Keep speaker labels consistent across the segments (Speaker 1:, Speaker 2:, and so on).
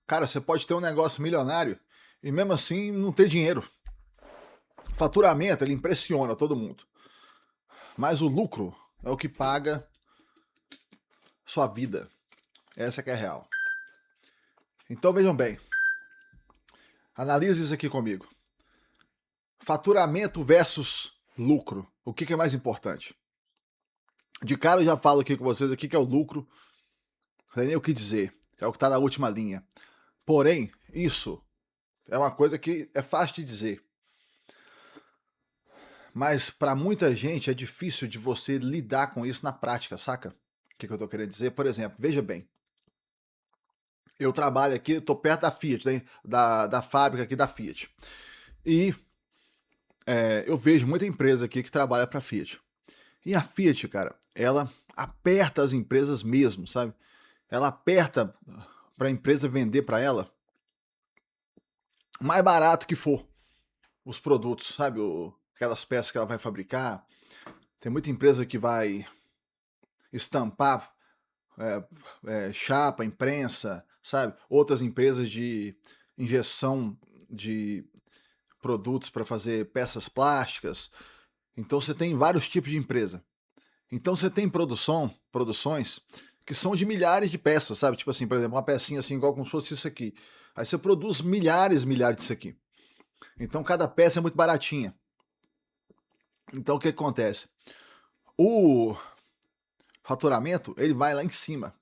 Speaker 1: Cara, você pode ter um negócio milionário e mesmo assim não ter dinheiro. Faturamento, ele impressiona todo mundo. Mas o lucro é o que paga sua vida. Essa que é a real. Então vejam bem, analise isso aqui comigo. Faturamento versus lucro. O que é mais importante? De cara eu já falo aqui com vocês aqui que é o lucro. Não tem nem o que dizer. É o que está na última linha. Porém, isso é uma coisa que é fácil de dizer. Mas para muita gente é difícil de você lidar com isso na prática, saca? O que eu tô querendo dizer? Por exemplo, veja bem. Eu trabalho aqui, estou perto da Fiat, né? da fábrica aqui da Fiat. E eu vejo muita empresa aqui que trabalha para a Fiat. E a Fiat, cara, ela aperta as empresas mesmo, sabe? Ela aperta para a empresa vender para ela mais barato que for os produtos, sabe? Aquelas peças que ela vai fabricar. Tem muita empresa que vai estampar chapa, imprensa, sabe? Outras empresas de injeção de produtos para fazer peças plásticas. Então você tem vários tipos de empresa. Então você tem produções que são de milhares de peças, sabe? Tipo assim, por exemplo, uma pecinha assim, igual como se fosse isso aqui. Aí você produz milhares disso aqui. Então cada peça é muito baratinha. Então o que acontece? O faturamento, ele vai lá em cima.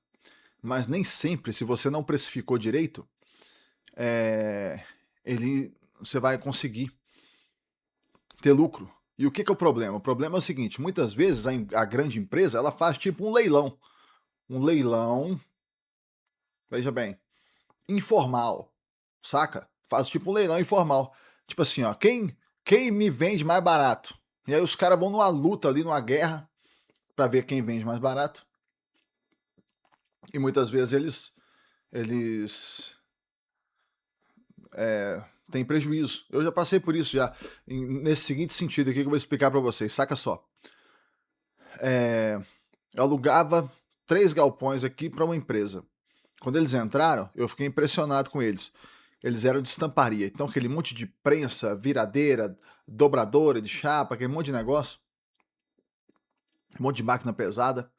Speaker 1: Mas nem sempre, se você não precificou direito, é, você vai conseguir ter lucro. E o que é o problema? O problema é o seguinte: muitas vezes a grande empresa ela faz tipo um leilão. Um leilão, veja bem, informal, saca? Faz tipo um leilão informal. Tipo assim, ó, quem me vende mais barato? E aí os caras vão numa luta ali, numa guerra, para ver quem vende mais barato. E muitas vezes eles têm prejuízo. Eu já passei por isso já, nesse seguinte sentido aqui que eu vou explicar para vocês. Saca só. Eu alugava 3 galpões aqui para uma empresa. Quando eles entraram, eu fiquei impressionado com eles. Eles eram de estamparia. Então, aquele monte de prensa, viradeira, dobradora de chapa, aquele monte de negócio, um monte de máquina pesada.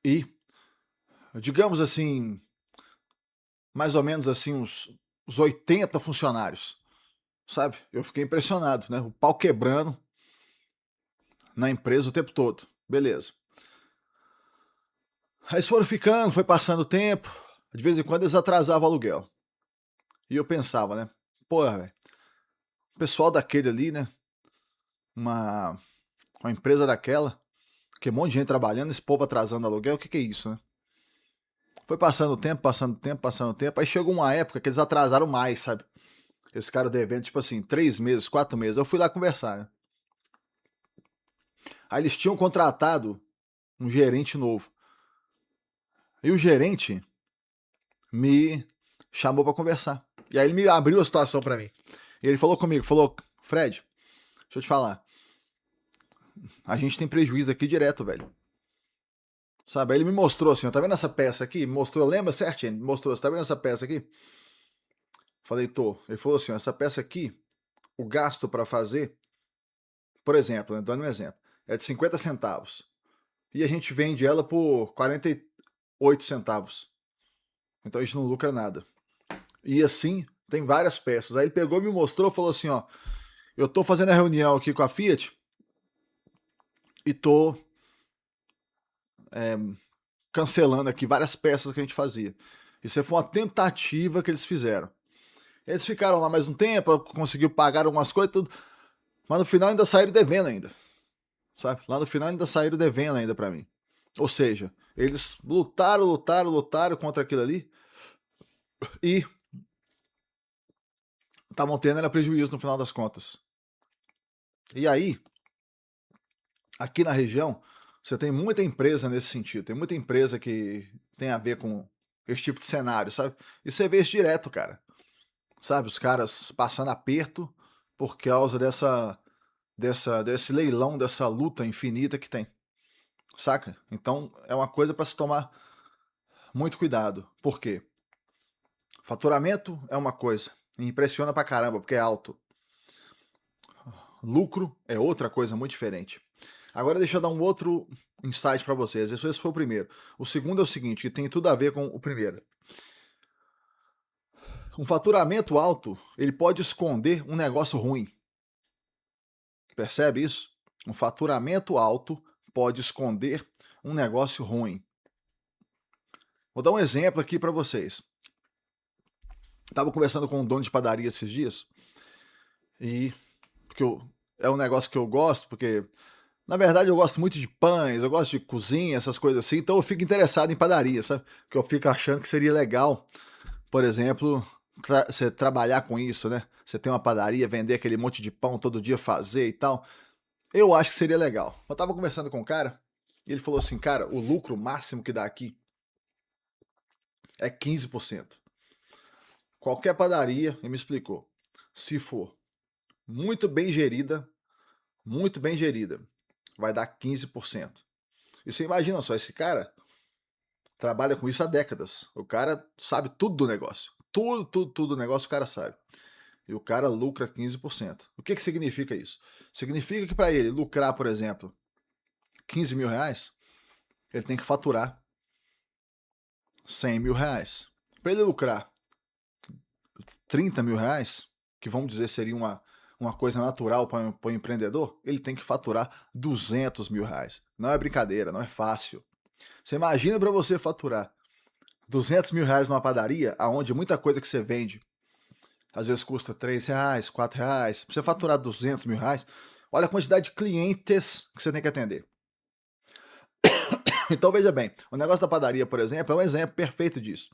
Speaker 1: E, digamos assim, mais ou menos assim, uns 80 funcionários. Sabe? Eu fiquei impressionado, né? O pau quebrando na empresa o tempo todo. Beleza. Aí eles foram ficando, foi passando o tempo. De vez em quando eles atrasavam o aluguel. E eu pensava, né? Porra, velho. O pessoal daquele ali, né? Uma, uma empresa daquela, que um monte de gente trabalhando, esse povo atrasando aluguel, o que é isso, né? Foi passando o tempo, passando o tempo, passando o tempo. Aí chegou uma época que eles atrasaram mais, sabe? Esse cara devendo, tipo assim, 3 meses, 4 meses. Eu fui lá conversar, né? Aí eles tinham contratado um gerente novo. E o gerente me chamou para conversar. E aí ele me abriu a situação para mim. E ele falou comigo, falou, Fred, deixa eu te falar. A gente tem prejuízo aqui direto, velho. Sabe? Aí ele me mostrou assim, ó, tá vendo essa peça aqui? Me mostrou, lembra certinho? Me mostrou, você tá vendo essa peça aqui? Falei, tô. Ele falou assim, ó, essa peça aqui, o gasto para fazer, por exemplo, né, dando um exemplo, é de 50 centavos. E a gente vende ela por 48 centavos. Então a gente não lucra nada. E assim, tem várias peças. Aí ele pegou, me mostrou, falou assim, ó, eu tô fazendo a reunião aqui com a Fiat e tô cancelando aqui várias peças que a gente fazia. Isso foi uma tentativa que eles fizeram. Eles ficaram lá mais um tempo, conseguiu pagar algumas coisas, tudo, mas no final ainda saíram devendo ainda, sabe? Lá no final ainda saíram devendo ainda para mim. Ou seja, eles lutaram contra aquilo ali e estavam tendo era prejuízo no final das contas. E aí, aqui na região, você tem muita empresa nesse sentido. Tem muita empresa que tem a ver com esse tipo de cenário, sabe? E você vê isso direto, cara. Sabe? Os caras passando aperto por causa desse leilão, dessa luta infinita que tem. Saca? Então é uma coisa para se tomar muito cuidado. Por quê? Faturamento é uma coisa, e impressiona pra caramba, porque é alto. Lucro é outra coisa muito diferente. Agora deixa eu dar um outro insight para vocês. Esse foi o primeiro. O segundo é o seguinte, que tem tudo a ver com o primeiro. Um faturamento alto, ele pode esconder um negócio ruim. Percebe isso? Um faturamento alto pode esconder um negócio ruim. Vou dar um exemplo aqui para vocês. Estava conversando com um dono de padaria esses dias e porque é um negócio que eu gosto, porque na verdade eu gosto muito de pães, eu gosto de cozinha, essas coisas assim, então eu fico interessado em padaria, sabe? Que eu fico achando que seria legal, por exemplo, você trabalhar com isso, né? Você tem uma padaria, vender aquele monte de pão todo dia, fazer e tal. Eu acho que seria legal. Eu tava conversando com um cara e ele falou assim, cara, o lucro máximo que dá aqui é 15%. Qualquer padaria, ele me explicou, se for muito bem gerida, vai dar 15%. E você imagina só, esse cara trabalha com isso há décadas. O cara sabe tudo do negócio. Tudo do negócio o cara sabe. E o cara lucra 15%. O que que significa isso? Significa que para ele lucrar, por exemplo, 15 mil reais, ele tem que faturar 100 mil reais. Para ele lucrar 30 mil reais, que vamos dizer seria uma coisa natural para o empreendedor, ele tem que faturar 200 mil reais. Não é brincadeira, não é fácil. Você imagina para você faturar 200 mil reais numa padaria, aonde muita coisa que você vende, às vezes custa 3 reais, 4 reais, pra você faturar 200 mil reais, olha a quantidade de clientes que você tem que atender. Então veja bem, o negócio da padaria, por exemplo, é um exemplo perfeito disso.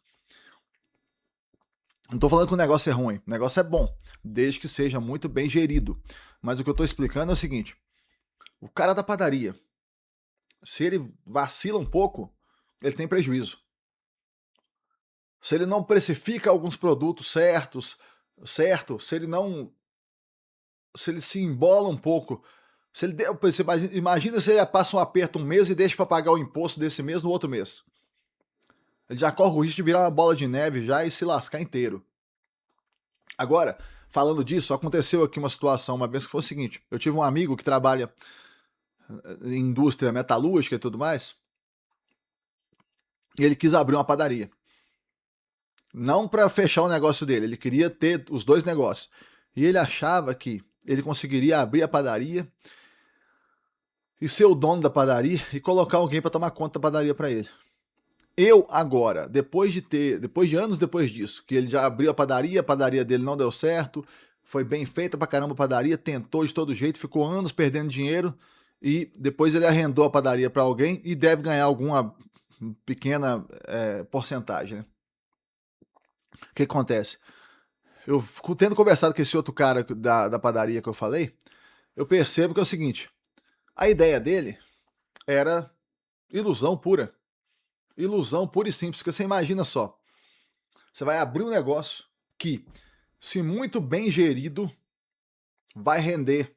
Speaker 1: Não estou falando que o negócio é ruim, o negócio é bom, desde que seja muito bem gerido. Mas o que eu estou explicando é o seguinte: o cara da padaria, se ele vacila um pouco, ele tem prejuízo. Se ele não precifica alguns produtos se ele não, se ele se embola um pouco, se ele, você imagina se ele passa um aperto um mês e deixa para pagar o imposto desse mês no outro mês. Ele já corre o risco de virar uma bola de neve já e se lascar inteiro. Agora, falando disso, aconteceu aqui uma situação uma vez que foi o seguinte: eu tive um amigo que trabalha em indústria metalúrgica e tudo mais, e ele quis abrir uma padaria. Não para fechar o negócio dele, ele queria ter os dois negócios. E ele achava que ele conseguiria abrir a padaria e ser o dono da padaria e colocar alguém para tomar conta da padaria para ele. Eu agora, depois de anos depois disso, que ele já abriu a padaria dele não deu certo, foi bem feita pra caramba a padaria, tentou de todo jeito, ficou anos perdendo dinheiro e depois ele arrendou a padaria para alguém e deve ganhar alguma pequena porcentagem, né? O que acontece? Eu tendo conversado com esse outro cara da padaria que eu falei, eu percebo que é o seguinte: a ideia dele era ilusão pura. Ilusão pura e simples, porque você imagina só, você vai abrir um negócio que, se muito bem gerido, vai render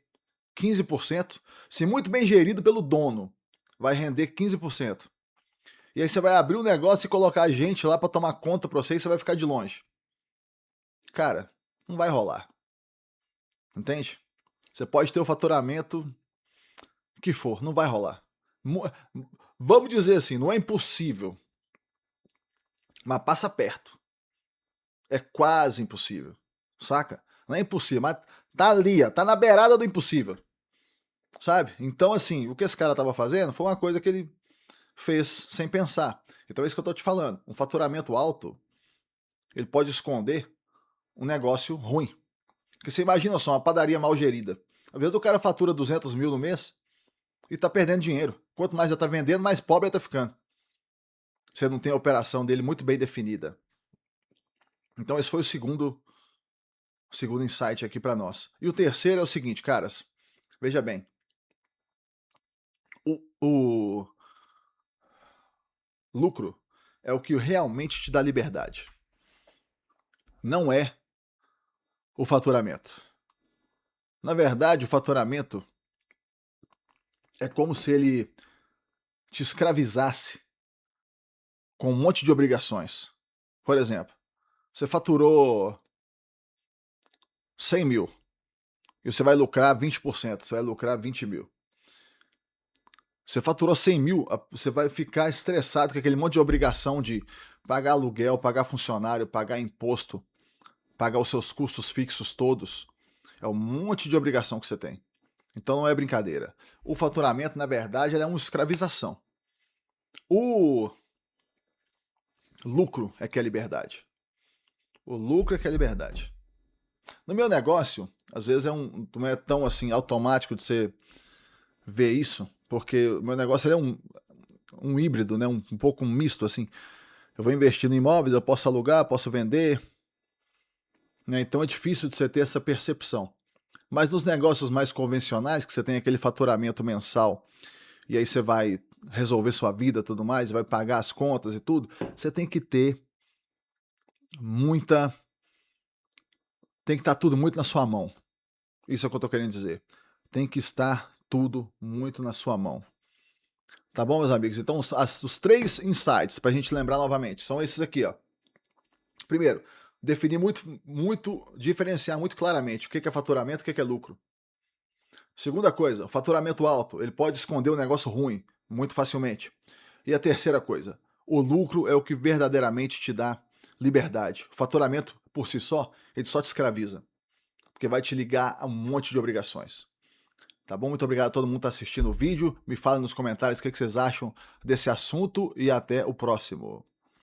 Speaker 1: 15%, se muito bem gerido pelo dono, vai render 15%. E aí você vai abrir um negócio e colocar gente lá para tomar conta para você e você vai ficar de longe. Cara, não vai rolar. Entende? Você pode ter o faturamento que for, não vai rolar. Vamos dizer assim, não é impossível, mas passa perto. É quase impossível, saca? Não é impossível, mas tá ali, ó, tá na beirada do impossível, sabe? Então, assim, o que esse cara tava fazendo foi uma coisa que ele fez sem pensar. Então é isso que eu tô te falando. Um faturamento alto, ele pode esconder um negócio ruim. Porque você imagina só, uma padaria mal gerida. Às vezes o cara fatura 200 mil no mês e tá perdendo dinheiro. Quanto mais ele tá vendendo, mais pobre ele tá ficando. Você não tem a operação dele muito bem definida. Então esse foi o segundo insight aqui para nós. E o terceiro é o seguinte, caras. Veja bem. O lucro é o que realmente te dá liberdade. Não é o faturamento. Na verdade, o faturamento é como se ele te escravizasse com um monte de obrigações. Por exemplo, Você faturou 100 mil e você vai lucrar 20%, você vai lucrar 20 mil. Você faturou 100 mil, você vai ficar estressado com aquele monte de obrigação de pagar aluguel, pagar funcionário, pagar imposto, pagar os seus custos fixos todos. É um monte de obrigação que você tem. Então não é brincadeira. O faturamento, na verdade, ele é uma escravização. O lucro é que é liberdade. O lucro é que é liberdade. No meu negócio, às vezes não é tão assim automático de você ver isso, porque o meu negócio ele é um híbrido, né? Um pouco um misto assim. Eu vou investir em imóveis, eu posso alugar, posso vender, né? Então é difícil de você ter essa percepção. Mas nos negócios mais convencionais, que você tem aquele faturamento mensal, e aí você vai resolver sua vida e tudo mais, vai pagar as contas e tudo, você tem que ter muita. Tem que estar tudo muito na sua mão. Isso é o que eu tô querendo dizer. Tem que estar tudo muito na sua mão. Tá bom, meus amigos? Então, os 3 insights pra gente lembrar novamente são esses aqui, ó. Primeiro, definir diferenciar muito claramente o que é faturamento e o que é lucro. Segunda coisa, o faturamento alto, ele pode esconder um negócio ruim muito facilmente. E a terceira coisa, o lucro é o que verdadeiramente te dá liberdade. O faturamento, por si só, ele só te escraviza, porque vai te ligar a um monte de obrigações. Tá bom? Muito obrigado a todo mundo que está assistindo o vídeo. Me fala nos comentários o que vocês acham desse assunto e até o próximo.